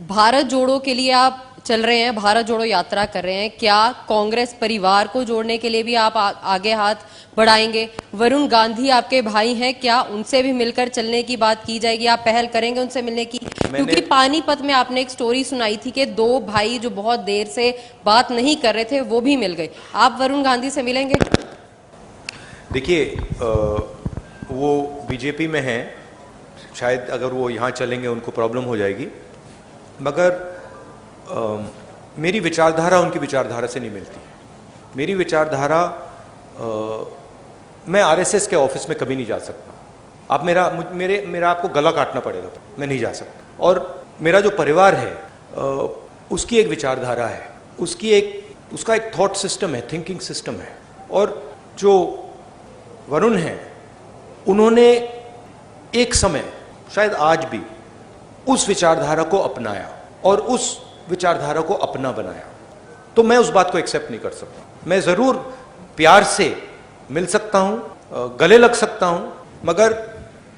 भारत जोड़ो के लिए आप चल रहे हैं, भारत जोड़ो यात्रा कर रहे हैं, क्या कांग्रेस परिवार को जोड़ने के लिए भी आप आगे हाथ बढ़ाएंगे? वरुण गांधी आपके भाई हैं, क्या उनसे भी मिलकर चलने की बात की जाएगी? आप पहल करेंगे उनसे मिलने की? क्योंकि पानीपत में आपने एक स्टोरी सुनाई थी कि दो भाई जो बहुत देर से बात नहीं कर रहे थे वो भी मिल गए। आप वरुण गांधी से मिलेंगे? देखिए, वो बीजेपी में हैं, शायद अगर वो यहाँ चलेंगे उनको प्रॉब्लम हो जाएगी, मगर मेरी विचारधारा उनकी विचारधारा से नहीं मिलती। मेरी विचारधारा, मैं आरएसएस के ऑफिस में कभी नहीं जा सकता। आप मेरा आपको गला काटना पड़ेगा, मैं नहीं जा सकता। और मेरा जो परिवार है उसकी एक विचारधारा है, उसका एक थॉट सिस्टम है, थिंकिंग सिस्टम है। और जो वरुण हैं, उन्होंने एक समय, शायद आज भी, उस विचारधारा को अपनाया और उस विचारधारा को अपना बनाया। तो मैं उस बात को एक्सेप्ट नहीं कर सकता। मैं जरूर प्यार से मिल सकता हूं, गले लग सकता हूं, मगर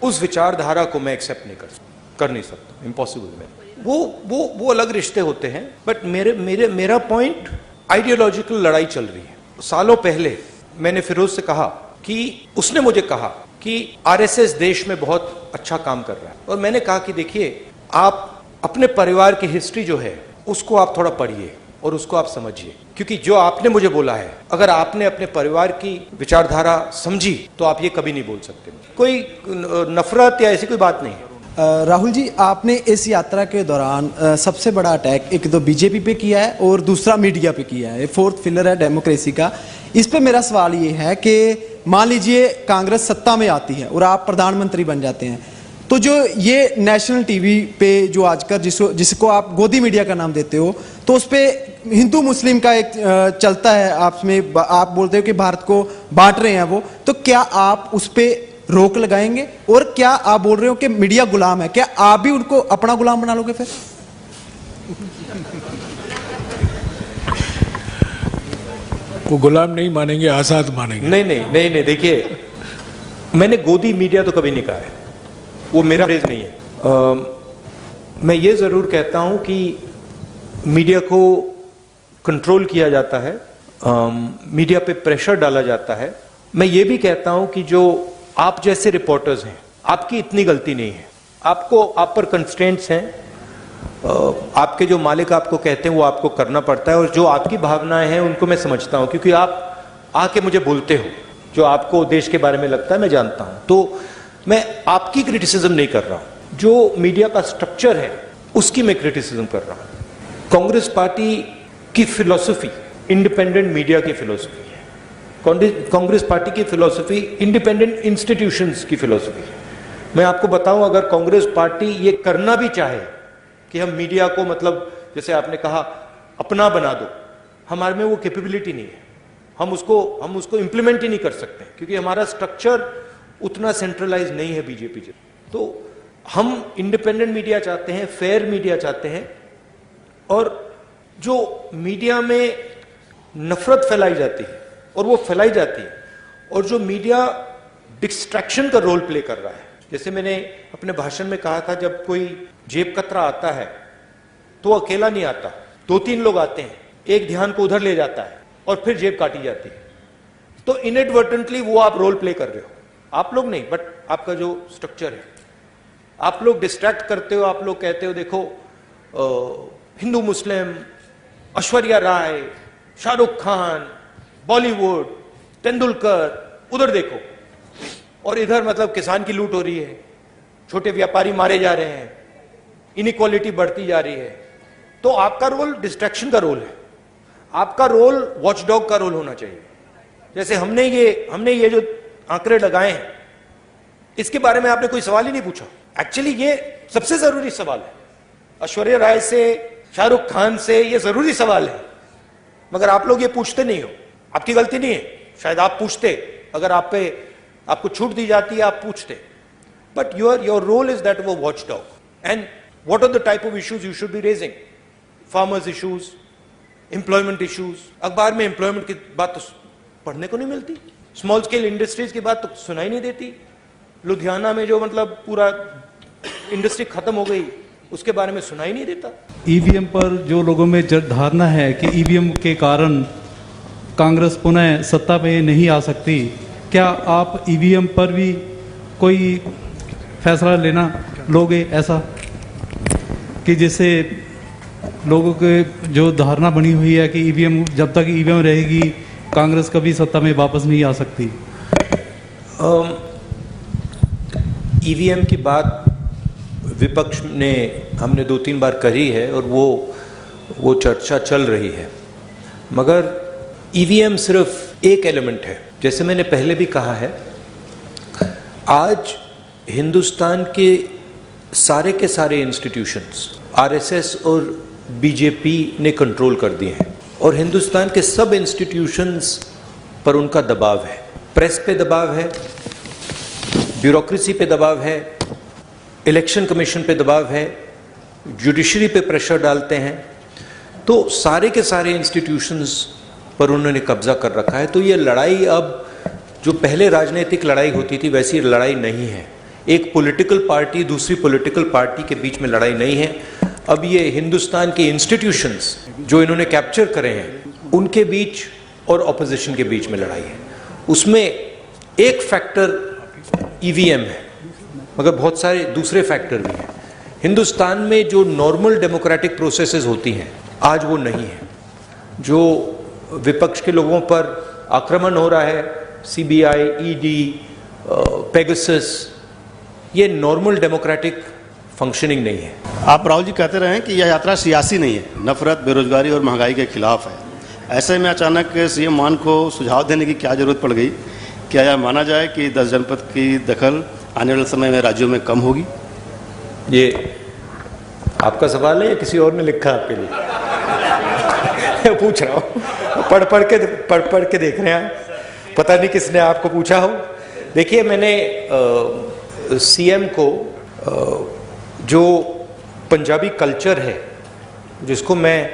उस विचारधारा को मैं एक्सेप्ट नहीं कर नहीं सकता। इम्पॉसिबल है। वो अलग रिश्ते होते हैं। बट मेरा पॉइंट, आइडियोलॉजिकल लड़ाई चल रही है। सालों पहले मैंने फिरोज से कहा कि उसने मुझे कहा कि आरएसएस देश में बहुत अच्छा काम कर रहा है, और मैंने कहा कि देखिए, आप अपने परिवार की हिस्ट्री जो है उसको आप थोड़ा पढ़िए और उसको आप समझिए, क्योंकि जो आपने मुझे बोला है, अगर आपने अपने परिवार की विचारधारा समझी तो आप ये कभी नहीं बोल सकते। कोई नफरत या ऐसी कोई बात नहीं है। राहुल जी, आपने इस यात्रा के दौरान सबसे बड़ा अटैक एक तो बीजेपी पे किया है और दूसरा मीडिया पे किया है। फोर्थ पिलर है डेमोक्रेसी का। इस पे मेरा सवाल ये है कि मान लीजिए कांग्रेस सत्ता में आती है और आप प्रधानमंत्री बन जाते हैं, तो जो ये नेशनल टीवी पे जो आजकल जिसको आप गोदी मीडिया का नाम देते हो, तो उस पे हिंदू मुस्लिम का एक चलता है, आपस में आप बोलते हो कि भारत को बांट रहे हैं वो, तो क्या आप उस पे रोक लगाएंगे? और क्या आप बोल रहे हो कि मीडिया गुलाम है, क्या आप भी उनको अपना गुलाम बना लोगे फिर? वो गुलाम नहीं मानेंगे, आजाद मानेंगे। नहीं, देखिए, मैंने गोदी मीडिया तो कभी नहीं कहा है, वो मेरा फ्रेज नहीं है। मैं ये जरूर कहता हूं कि मीडिया को कंट्रोल किया जाता है, मीडिया पे प्रेशर डाला जाता है। मैं ये भी कहता हूं कि जो आप जैसे रिपोर्टर्स हैं, आपकी इतनी गलती नहीं है। आप पर कंस्ट्रेंट्स हैं, आपके जो मालिक आपको कहते हैं वो आपको करना पड़ता है, और जो आपकी भावनाएं हैं उनको मैं समझता हूं, क्योंकि आप आके मुझे बोलते हो जो आपको देश के बारे में लगता है, मैं जानता हूं। तो मैं आपकी क्रिटिसिज्म नहीं कर रहा हूं, जो मीडिया का स्ट्रक्चर है उसकी मैं क्रिटिसिज्म कर रहा हूं। कांग्रेस पार्टी की फिलॉसफी इंडिपेंडेंट मीडिया की फिलॉसफी है। कांग्रेस पार्टी की फिलॉसफी इंडिपेंडेंट इंस्टीट्यूशंस की फिलॉसफी है। मैं आपको बताऊं, अगर कांग्रेस पार्टी ये करना भी चाहे कि हम मीडिया को, मतलब जैसे आपने कहा, अपना बना दो, हमारे में वो कैपेबिलिटी नहीं है। हम उसको इंप्लीमेंट ही नहीं कर सकते, क्योंकि हमारा स्ट्रक्चर उतना सेंट्रलाइज नहीं है बीजेपी से। तो हम इंडिपेंडेंट मीडिया चाहते हैं, फेयर मीडिया चाहते हैं, और जो मीडिया में नफरत फैलाई जाती है, और वो फैलाई जाती है, और जो मीडिया डिस्ट्रैक्शन का रोल प्ले कर रहा है, जैसे मैंने अपने भाषण में कहा था, जब कोई जेब कतरा आता है तो वो अकेला नहीं आता, 2-3 लोग आते हैं, एक ध्यान को उधर ले जाता है और फिर जेब काटी जाती है। तो इनएडवर्टेंटली वो आप रोल प्ले कर रहे हो। आप लोग नहीं, बट आपका जो स्ट्रक्चर है, आप लोग डिस्ट्रैक्ट करते हो। आप लोग कहते हो देखो, हिंदू मुस्लिम, ऐश्वर्या राय, शाहरुख खान, बॉलीवुड, तेंदुलकर, उधर देखो, और इधर मतलब किसान की लूट हो रही है, छोटे व्यापारी मारे जा रहे हैं, इनइक्वालिटी बढ़ती जा रही है। तो आपका रोल डिस्ट्रैक्शन का रोल है, आपका रोल वॉचडॉग का रोल होना चाहिए। जैसे हमने ये जो आंकड़े लगाए हैं, इसके बारे में आपने कोई सवाल ही नहीं पूछा। एक्चुअली ये सबसे जरूरी सवाल है, ऐश्वर्या राय से, शाहरुख खान से, ये जरूरी सवाल है, मगर आप लोग ये पूछते नहीं हो। आपकी गलती नहीं है, शायद आप पूछते, अगर आपको छूट दी जाती है आप पूछते, but your role is that वो watch dog. And what are the type of issues you should be raising? Farmers issues, employment issues. अखबार में एम्प्लॉयमेंट की बात तो पढ़ने को नहीं मिलती, स्मॉल स्केल इंडस्ट्रीज की बात तो सुनाई नहीं देती। लुधियाना में जो मतलब पूरा इंडस्ट्री खत्म हो गई, उसके बारे में सुना ही नहीं देता। ईवीएम पर जो लोगों में धारणा है कि ईवीएम के कारण कांग्रेस पुनः सत्ता में नहीं आ सकती, क्या आप ईवीएम पर भी कोई फैसला लेना लोगे ऐसा कि जिससे लोगों के जो धारणा बनी हुई है कि ईवीएम, जब तक ईवीएम रहेगी कांग्रेस कभी सत्ता में वापस नहीं आ सकती? ईवीएम की बात विपक्ष ने हमने 2-3 बार करी है और वो चर्चा चल रही है, मगर ईवीएम सिर्फ एक एलिमेंट है। जैसे मैंने पहले भी कहा है, आज हिंदुस्तान के सारे इंस्टीट्यूशंस आरएसएस और बीजेपी ने कंट्रोल कर दिए हैं और हिंदुस्तान के सब इंस्टीट्यूशंस पर उनका दबाव है। प्रेस पे दबाव है, ब्यूरोक्रेसी पे दबाव है, इलेक्शन कमीशन पे दबाव है, जुडिशरी पे प्रेशर डालते हैं। तो सारे के सारे इंस्टीट्यूशंस पर उन्होंने कब्जा कर रखा है। तो ये लड़ाई अब जो पहले राजनीतिक लड़ाई होती थी वैसी लड़ाई नहीं है। एक पॉलिटिकल पार्टी दूसरी पॉलिटिकल पार्टी के बीच में लड़ाई नहीं है। अब ये हिंदुस्तान के इंस्टीट्यूशंस जो इन्होंने कैप्चर करे हैं उनके बीच और ऑपोजिशन के बीच में लड़ाई है। उसमें एक फैक्टर ईवीएम है, मगर बहुत सारे दूसरे फैक्टर भी हैं। हिंदुस्तान में जो नॉर्मल डेमोक्रेटिक प्रोसेसेस होती हैं आज वो नहीं है। जो विपक्ष के लोगों पर आक्रमण हो रहा है, सीबीआई, ईडी, पेगासस, ये नॉर्मल डेमोक्रेटिक फंक्शनिंग नहीं है। आप राहुल जी कहते रहे कि यह यात्रा सियासी नहीं है, नफरत, बेरोजगारी और महंगाई के खिलाफ है। ऐसे में अचानक सीएम मान को सुझाव देने की क्या जरूरत पड़ गई? क्या यह माना जाए कि 10 जनपद की दखल आने वाले समय में राज्यों में कम होगी? ये आपका सवाल है या किसी और ने लिखा आपके लिए? पूछ रहा हूँ, पढ़ के देख रहे हैं, पता नहीं किसने आपको पूछा हो। देखिए, मैंने सीएम को जो पंजाबी कल्चर है जिसको मैं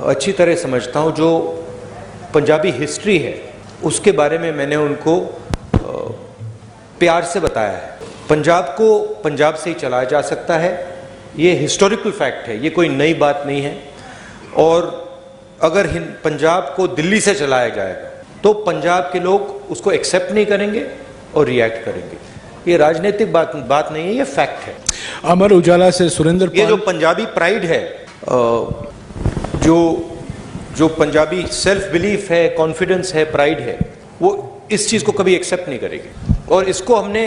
अच्छी तरह समझता हूँ, जो पंजाबी हिस्ट्री है उसके बारे में मैंने उनको प्यार से बताया है। पंजाब को पंजाब से ही चलाया जा सकता है, ये हिस्टोरिकल फैक्ट है, ये कोई नई बात नहीं है। और अगर पंजाब को दिल्ली से चलाया जाएगा तो पंजाब के लोग उसको एक्सेप्ट नहीं करेंगे और रिएक्ट करेंगे। ये राजनीतिक बात नहीं है, ये फैक्ट है। अमर उजाला से सुरेंद्र ये जो पंजाबी प्राइड है, जो पंजाबी सेल्फ बिलीफ है, कॉन्फिडेंस है, प्राइड है, वो इस चीज को कभी एक्सेप्ट नहीं करेगी। और इसको हमने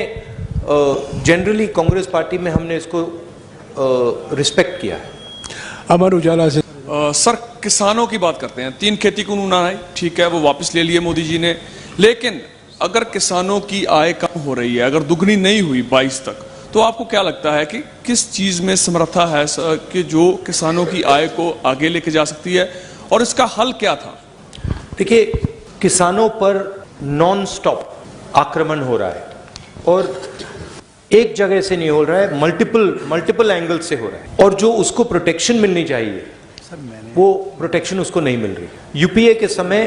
जनरली कांग्रेस पार्टी में हमने इसको रिस्पेक्ट किया है। अमर उजाला से सर, किसानों की बात करते हैं। 3 खेती कानून आए, ठीक है, वो वापस ले लिए मोदी जी ने, लेकिन अगर किसानों की आय कम हो रही है, अगर दुगनी नहीं हुई 22 तक, तो आपको क्या लगता है कि किस चीज में समर्था है कि जो किसानों की आय को आगे लेके जा सकती है, और इसका हल क्या था? देखिए, किसानों पर नॉन स्टॉप आक्रमण हो रहा है और एक जगह से नहीं हो रहा है, मल्टीपल एंगल से हो रहा है। और जो उसको प्रोटेक्शन मिलनी चाहिए वो प्रोटेक्शन उसको नहीं मिल रही। यूपीए के समय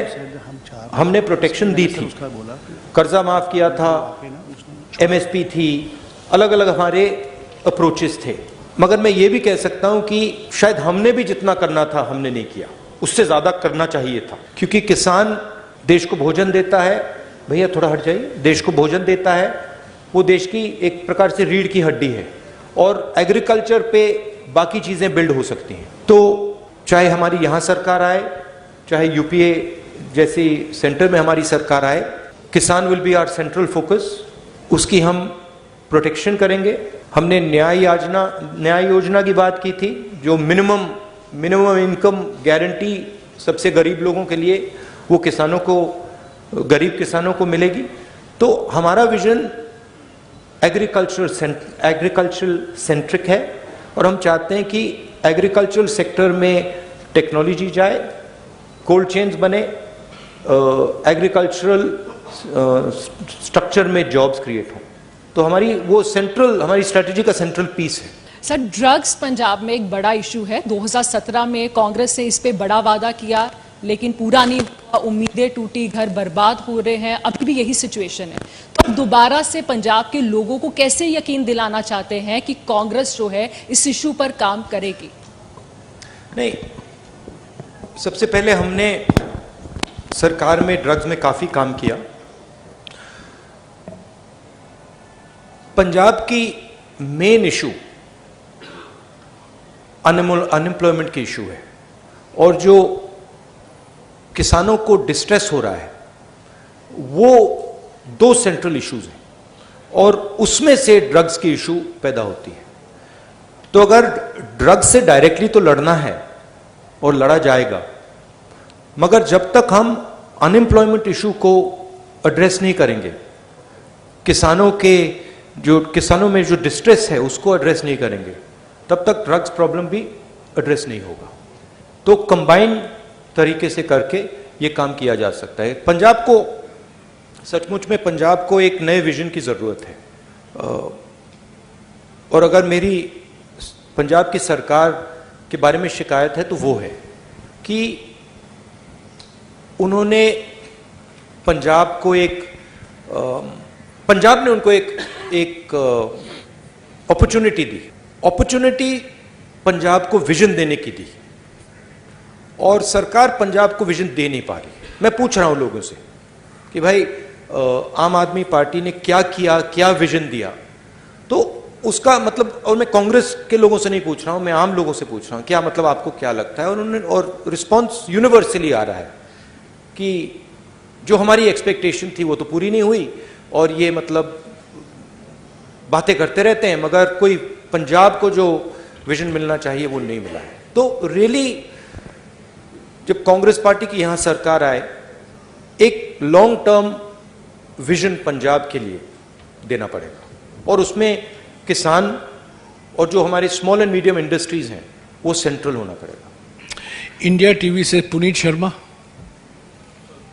हमने प्रोटेक्शन दी थी, कर्जा माफ किया था, एमएसपी थी, अलग अलग हमारे अप्रोचेस थे। मगर मैं ये भी कह सकता हूं कि शायद हमने भी जितना करना था हमने नहीं किया, उससे ज्यादा करना चाहिए था। क्योंकि किसान देश को भोजन देता है, भैया थोड़ा हट जाइए, देश को भोजन देता है, वो देश की एक प्रकार से रीढ़ की हड्डी है। और एग्रीकल्चर पे बाकी चीजें बिल्ड हो सकती हैं। तो चाहे हमारी यहाँ सरकार आए, चाहे यूपीए जैसी सेंटर में हमारी सरकार आए, किसान will be our central focus. उसकी हम प्रोटेक्शन करेंगे। हमने न्याय योजना की बात की थी, जो मिनिमम इनकम गारंटी सबसे गरीब लोगों के लिए, वो किसानों को, गरीब किसानों को मिलेगी। तो हमारा विजन एग्रीकल्चरल सेंट्रिक है और हम चाहते हैं कि एग्रीकल्चरल सेक्टर में टेक्नोलॉजी जाए, कोल्ड चेन्स बने, एग्रीकल्चरल स्ट्रक्चर में जॉब्स क्रिएट हो। तो हमारी स्ट्रेटजी का सेंट्रल पीस है। सर, ड्रग्स पंजाब में एक बड़ा इशू है। 2017 में कांग्रेस से इस पे बड़ा वादा किया, लेकिन पूरा नहीं हुआ, उम्मीदें टूटी, घर बर्बाद हो रहे हैं, अब भी यही सिचुएशन है। तो दोबारा से पंजाब के लोगों को कैसे यकीन दिलाना चाहते हैं कि कांग्रेस जो है इस इशू पर काम करेगी? नहीं, सबसे पहले हमने सरकार में ड्रग्स में काफी काम किया। पंजाब की मेन इशू अनएम्प्लॉयमेंट की इशू है, और जो किसानों को डिस्ट्रेस हो रहा है वो 2 सेंट्रल इश्यूज हैं, और उसमें से ड्रग्स की इशू पैदा होती है। तो अगर ड्रग्स से डायरेक्टली तो लड़ना है और लड़ा जाएगा, मगर जब तक हम अनएम्प्लॉयमेंट इशू को एड्रेस नहीं करेंगे, किसानों में जो डिस्ट्रेस है उसको एड्रेस नहीं करेंगे, तब तक ड्रग्स प्रॉब्लम भी एड्रेस नहीं होगा। तो कंबाइन तरीके से करके ये काम किया जा सकता है। पंजाब को, सचमुच में पंजाब को एक नए विजन की जरूरत है, और अगर मेरी पंजाब की सरकार के बारे में शिकायत है तो वो है कि उन्होंने पंजाब ने उनको एक अपॉर्चुनिटी दी। अपॉर्चुनिटी पंजाब को विजन देने की दी, और सरकार पंजाब को विजन दे नहीं पा रही। मैं पूछ रहा हूं लोगों से कि भाई आम आदमी पार्टी ने क्या किया, क्या विजन दिया? तो उसका मतलब, और मैं कांग्रेस के लोगों से नहीं पूछ रहा हूं, मैं आम लोगों से पूछ रहा हूं, क्या मतलब आपको क्या लगता है? और रिस्पॉन्स यूनिवर्सली आ रहा है कि जो हमारी एक्सपेक्टेशन थी वो तो पूरी नहीं हुई, और ये मतलब बातें करते रहते हैं, मगर कोई पंजाब को जो विजन मिलना चाहिए वो नहीं मिला है। तो रियली जब कांग्रेस पार्टी की यहां सरकार आए, एक लॉन्ग टर्म विजन पंजाब के लिए देना पड़ेगा, और उसमें किसान और जो हमारे स्मॉल एंड मीडियम इंडस्ट्रीज हैं वो सेंट्रल होना पड़ेगा। इंडिया टीवी से पुनीत शर्मा।